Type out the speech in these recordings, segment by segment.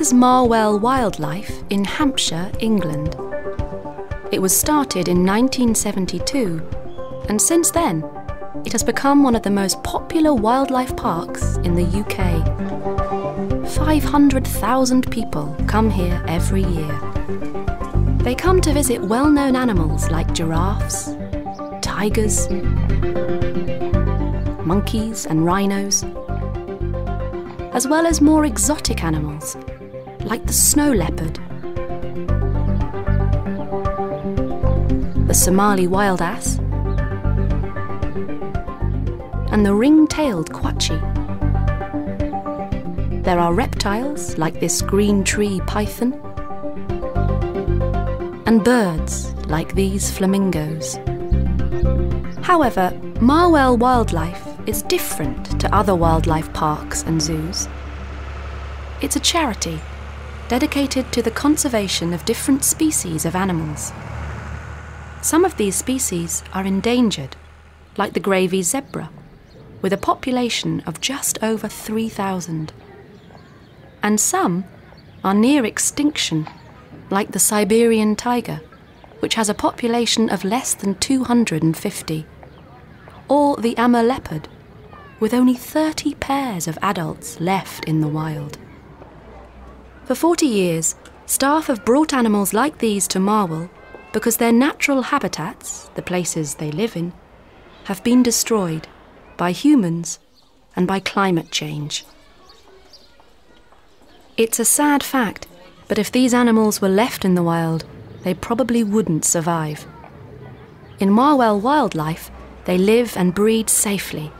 is Marwell Wildlife in Hampshire, England. It was started in 1972, and since then, it has become one of the most popular wildlife parks in the UK. 500,000 people come here every year. They come to visit well-known animals like giraffes, tigers, monkeys and rhinos, as well as more exotic animals like the snow leopard, the Somali wild ass, and the ring-tailed quachi. There are reptiles like this green tree python, and birds like these flamingos. However, Marwell Wildlife is different to other wildlife parks and zoos. It's a charity dedicated to the conservation of different species of animals. Some of these species are endangered, like the gravy zebra, with a population of just over 3,000. And some are near extinction, like the Siberian tiger, which has a population of less than 250, or the Amur leopard, with only 30 pairs of adults left in the wild. For 40 years, staff have brought animals like these to Marwell because their natural habitats, the places they live in, have been destroyed by humans and by climate change. It's a sad fact, but if these animals were left in the wild, they probably wouldn't survive. In Marwell Wildlife, they live and breed safely,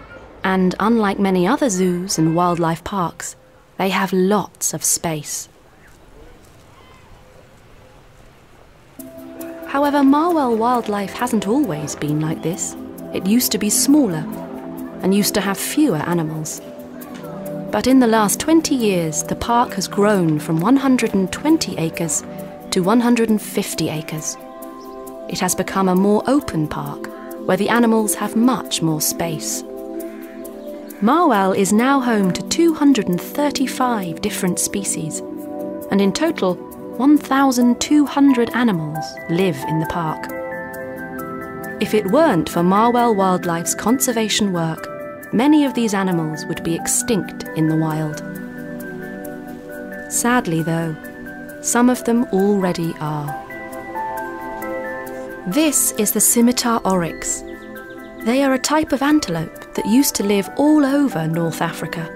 and unlike many other zoos and wildlife parks, they have lots of space. However, Marwell Wildlife hasn't always been like this. It used to be smaller and used to have fewer animals. But in the last 20 years, the park has grown from 120 acres to 150 acres. It has become a more open park, where the animals have much more space. Marwell is now home to 235 different species, and in total, 1,200 animals live in the park. If it weren't for Marwell Wildlife's conservation work, many of these animals would be extinct in the wild. Sadly, though, some of them already are. This is the scimitar oryx. They are a type of antelope that used to live all over North Africa.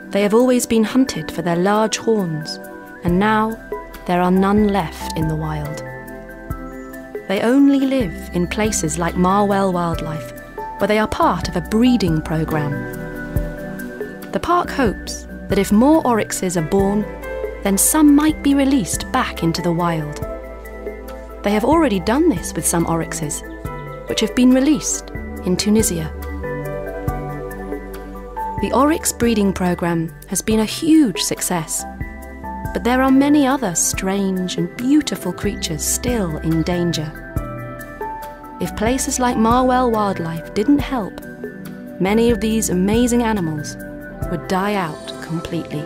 They have always been hunted for their large horns, and now there are none left in the wild. They only live in places like Marwell Wildlife, where they are part of a breeding programme. The park hopes that if more oryxes are born, then some might be released back into the wild. They have already done this with some oryxes, which have been released in Tunisia. The oryx breeding programme has been a huge success, but there are many other strange and beautiful creatures still in danger. If places like Marwell Wildlife didn't help, many of these amazing animals would die out completely.